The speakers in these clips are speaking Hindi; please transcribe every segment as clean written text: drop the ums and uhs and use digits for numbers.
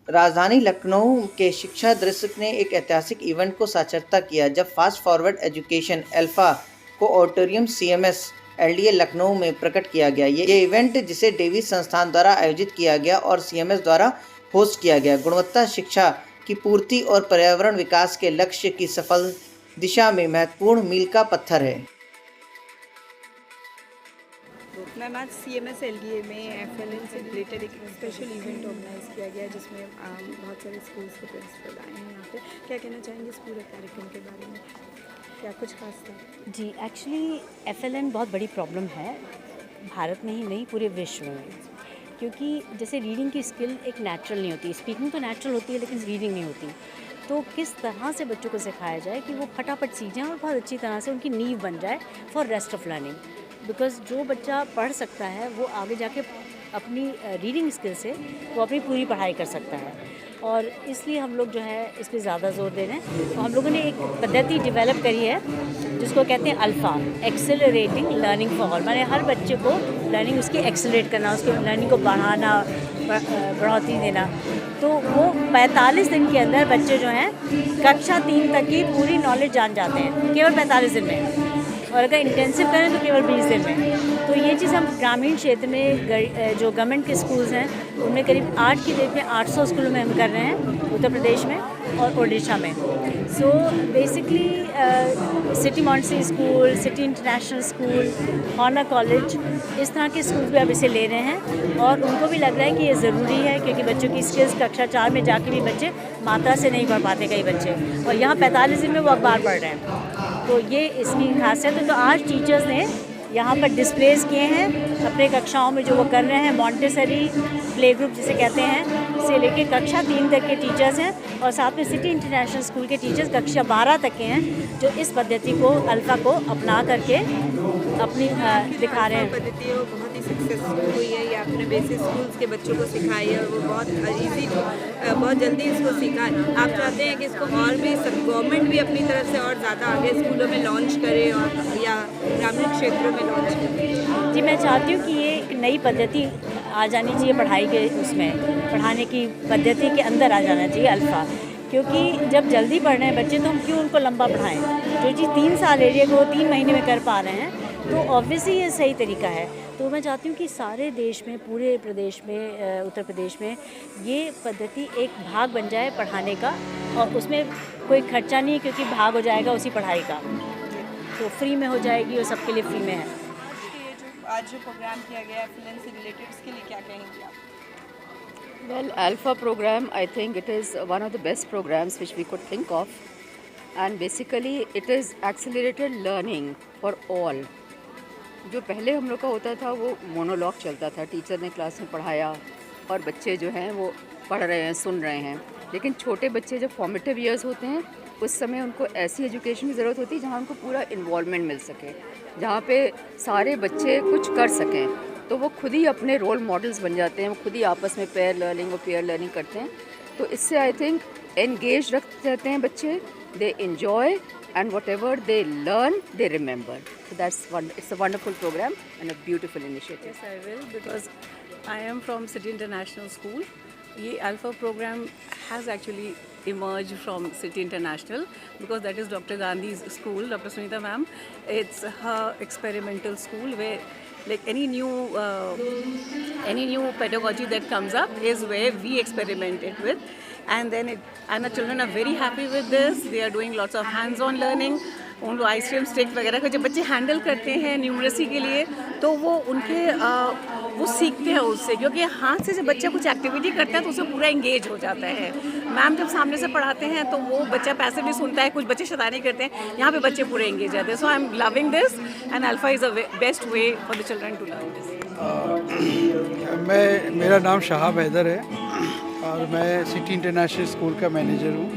राजधानी लखनऊ के शिक्षा दृश्य ने एक ऐतिहासिक इवेंट को साक्षरता किया जब फास्ट फॉरवर्ड एजुकेशन अल्फा को ऑडिटोरियम सीएमएस एलडीए लखनऊ में प्रकट किया गया। ये इवेंट जिसे डेविस संस्थान द्वारा आयोजित किया गया और सीएमएस द्वारा होस्ट किया गया, गुणवत्ता शिक्षा की पूर्ति और पर्यावरण विकास के लक्ष्य की सफल दिशा में महत्वपूर्ण मील का पत्थर है। मैम, आज CMS LDA में FLN से रिलेटेड एक स्पेशल इवेंट ऑर्गेनाइज किया गया जिसमें बहुत सारे स्कूल्स के प्रिंसिपल आए हैं यहाँ पे। क्या कहना चाहेंगे इस पूरे कार्यक्रम के बारे में, क्या कुछ खास था? जी, एक्चुअली FLN बहुत बड़ी प्रॉब्लम है, भारत में ही नहीं पूरे विश्व में, क्योंकि जैसे रीडिंग की स्किल एक नेचुरल नहीं होती। स्पीकिंग तो नेचुरल होती है लेकिन रीडिंग नहीं होती। तो किस तरह से बच्चों को सिखाया जाए कि वो फटाफट सीख जाएँ और बहुत अच्छी तरह से उनकी नींव बन जाए for rest of learning. Because जो बच्चा पढ़ सकता है वो आगे जाके अपनी रीडिंग स्किल से वो अपनी पूरी पढ़ाई कर सकता है, और इसलिए हम लोग जो है इस पे ज़्यादा जोर दे रहे हैं। तो हम लोगों ने एक पद्धति डेवलप करी है जिसको कहते हैं alpha, accelerating learning for all. माने हर बच्चे को लर्निंग उसकी एक्सेलरेट करना, उसकी लर्निंग को बढ़ाना, बढ़ोतरी देना। तो वो 45 दिन के अंदर बच्चे जो हैं कक्षा 3 तक की पूरी नॉलेज जान जाते हैं, केवल 45 दिन में, और अगर इंटेंसिव करें तो केवल 20 दिन में। तो ये चीज़ हम ग्रामीण क्षेत्र में जो गवर्नमेंट के स्कूल्स हैं उनमें करीब 8 की डेट में 800 स्कूलों में हम कर रहे हैं, उत्तर प्रदेश में और ओडिशा में। So basically city Montessori school, city international school, honour college, इस तरह के स्कूल भी अब इसे ले रहे हैं, और उनको भी लग रहा है कि ये ज़रूरी है, क्योंकि बच्चों की स्किल्स कक्षा 4 में जाके भी बच्चे मात्रा से नहीं पढ़ पाते कई बच्चे, और यहाँ 45 दिन में वो अखबार पढ़ रहे हैं। तो ये इसकी खासियत है। तो आज टीचर्स ने यहाँ पर डिस्प्लेस किए हैं अपने कक्षाओं में जो वो कर रहे हैं। मॉन्टेसरी प्ले ग्रुप जिसे कहते हैं से लेके कक्षा 3 तक के टीचर्स हैं, और साथ में सिटी इंटरनेशनल स्कूल के टीचर्स कक्षा 12 तक के हैं, जो इस पद्धति को अल्फ़ा को अपना करके अपनी दिखा रहे हैं। पद्धति है वो बहुत ही सक्सेसफुल हुई है। ये आपने बेसिक स्कूल्स के बच्चों को सिखाई है और वो बहुत ईजी, बहुत जल्दी इसको सीखा है। आप चाहते हैं कि इसको और भी गवर्नमेंट भी अपनी तरफ से और ज़्यादा आगे स्कूलों में लॉन्च करे और या ग्रामीण क्षेत्रों में लॉन्च करे? जी, मैं चाहती हूँ कि ये एक नई पद्धति आ जानी चाहिए पढ़ाई के, उसमें पढ़ाने की पद्धति के अंदर आ जाना चाहिए अल्फ़ा, क्योंकि जब जल्दी पढ़ रहे हैं बच्चे तो हम क्यों उनको लंबा पढ़ाएं। जो चीज़ 3 साल एरिया को 3 महीने में कर पा रहे हैं तो ऑब्वियसली ये सही तरीका है। तो मैं चाहती हूँ कि सारे देश में, पूरे प्रदेश में, उत्तर प्रदेश में ये पद्धति एक भाग बन जाए पढ़ाने का, और उसमें कोई खर्चा नहीं, क्योंकि भाग हो जाएगा उसी पढ़ाई का, तो फ्री में हो जाएगी और सबके लिए फ्री में है। आज जो प्रोग्राम किया गया FLN से रिलेटेड, इसके लिए क्या कहेंगे आप? Well, Alpha program, I think it is one of the best programs which we could think of, and basically it is accelerated learning for all. जो पहले हम लोग का होता था वो मोनोलॉग चलता था, टीचर ने क्लास में पढ़ाया और बच्चे जो हैं वो पढ़ रहे हैं, सुन रहे हैं। लेकिन छोटे बच्चे जब फॉर्मेटिव ईयर्स होते हैं उस समय उनको ऐसी एजुकेशन की ज़रूरत होती है जहाँ उनको पूरा इन्वॉल्वमेंट मिल सके, जहाँ पे सारे बच्चे कुछ कर सकें। तो वो खुद ही अपने रोल मॉडल्स बन जाते हैं, वो खुद ही आपस में पेयर लर्निंग और पेयर लर्निंग करते हैं। तो इससे आई थिंक एंगेज रहते हैं बच्चे, they enjoy, and whatever they learn they remember. So it's a wonderful program and a beautiful initiative. Yes, I will, because I am from City International School. ये Alpha program has actually emerged from City International, because that is Dr. Gandhi's school, Dr. Sunita ma'am. It's her experimental school where like any new pedagogy that comes up is where we experiment it with, and then the children are very happy with this. They are doing lots of hands-on learning. उन लोग आइसक्रीम स्टिक वगैरह को जब बच्चे हैंडल करते हैं न्यूमरेसी के लिए, तो वो उनके वो सीखते हैं उससे, क्योंकि हाथ से जब बच्चा कुछ एक्टिविटी करता है तो उसमें पूरा इंगेज हो जाता है। मैम जब सामने से पढ़ाते हैं तो वो बच्चा पैसे भी सुनता है, कुछ बच्चे शैतानी करते हैं, यहाँ पे बच्चे पूरे इंगेज जाते हैं। So I am loving this, and Alpha is a best way for the children to learn this. मेरा नाम शहाब हैदर है और मैं सिटी इंटरनेशनल स्कूल का मैनेजर हूँ।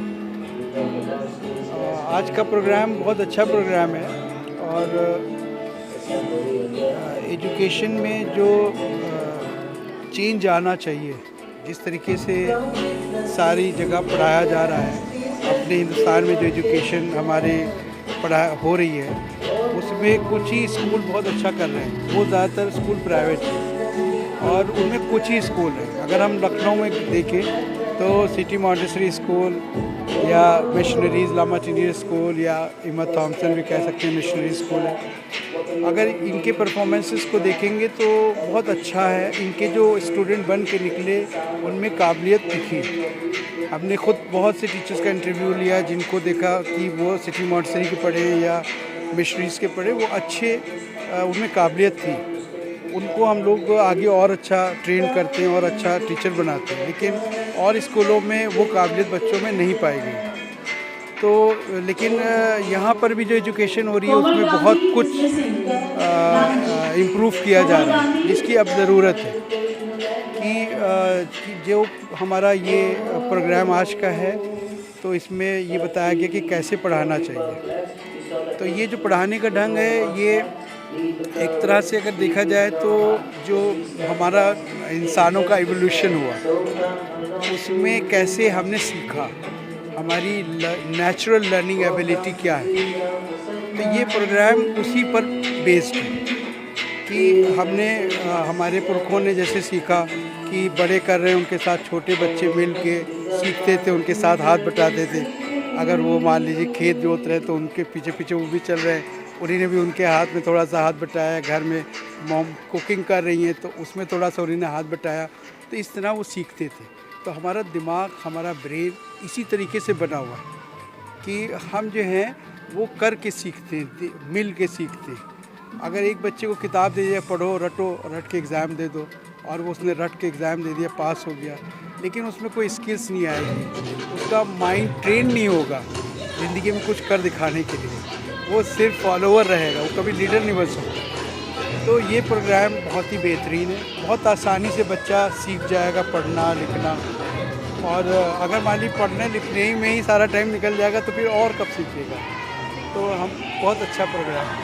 आज का प्रोग्राम बहुत अच्छा प्रोग्राम है, और एजुकेशन में जो चेंज आना चाहिए, जिस तरीके से सारी जगह पढ़ाया जा रहा है अपने हिंदुस्तान में, जो एजुकेशन हमारे हो रही है उसमें कुछ ही स्कूल बहुत अच्छा कर रहे हैं। वो ज़्यादातर स्कूल प्राइवेट हैं और उनमें कुछ ही स्कूल हैं। अगर हम लखनऊ में देखें तो सिटी मॉन्टेसरी स्कूल या मिशनरीज लामा चिनियर स्कूल या हिम्मत थॉमसन भी कह सकते हैं मिशनरी स्कूल है। अगर इनके परफॉर्मेंसेस को देखेंगे तो बहुत अच्छा है। इनके जो स्टूडेंट बन के निकले उनमें काबिलियत दिखी। हमने खुद बहुत से टीचर्स का इंटरव्यू लिया जिनको देखा कि वो सिटी मॉन्टेसरी के पढ़े या मिशनरीज के पढ़े, वो अच्छे उनमें काबिलियत थी। उनको हम लोग आगे और अच्छा ट्रेन करते हैं और अच्छा टीचर बनाते हैं, लेकिन और स्कूलों में वो काबिलियत बच्चों में नहीं पाई गई। तो लेकिन यहाँ पर भी जो एजुकेशन हो रही है उसमें बहुत कुछ इम्प्रूव किया जा रहा है, जिसकी अब ज़रूरत है कि जो हमारा ये प्रोग्राम आज का है तो इसमें ये बताया गया कि कैसे पढ़ाना चाहिए। तो ये जो पढ़ाने का ढंग है, ये एक तरह से अगर देखा जाए तो जो हमारा इंसानों का इवोल्यूशन हुआ उसमें कैसे हमने सीखा, हमारी नेचुरल लर्निंग एबिलिटी क्या है, तो ये प्रोग्राम उसी पर बेस्ड है कि हमने हमारे पुरखों ने जैसे सीखा कि बड़े कर रहे हैं उनके साथ छोटे बच्चे मिल के सीखते थे, उनके साथ हाथ बटाते थे। अगर वो मान लीजिए खेत जोत रहे तो उनके पीछे पीछे वो भी चल रहे हैं, उन्हीं ने भी उनके हाथ में थोड़ा सा हाथ बटाया। घर में मॉम कुकिंग कर रही हैं तो उसमें थोड़ा सा उन्हीं ने हाथ बटाया। तो इस तरह वो सीखते थे। तो हमारा दिमाग, हमारा ब्रेन इसी तरीके से बना हुआ है कि हम जो हैं वो करके सीखते हैं, मिल के सीखते हैं। अगर एक बच्चे को किताब दे दिया, पढ़ो रटो, रट के एग्ज़ाम दे दो, और वो उसने रट के एग्ज़ाम दे दिया, पास हो गया, लेकिन उसमें कोई स्किल्स नहीं आएगी, उसका माइंड ट्रेन नहीं होगा ज़िंदगी में कुछ कर दिखाने के लिए, वो सिर्फ फॉलोअर रहेगा, वो कभी लीडर नहीं बन सकता। तो ये प्रोग्राम बहुत ही बेहतरीन है, बहुत आसानी से बच्चा सीख जाएगा पढ़ना लिखना। और अगर मान ली पढ़ने लिखने में ही सारा टाइम निकल जाएगा तो फिर और कब सीखेगा। तो हम बहुत अच्छा प्रोग्राम है।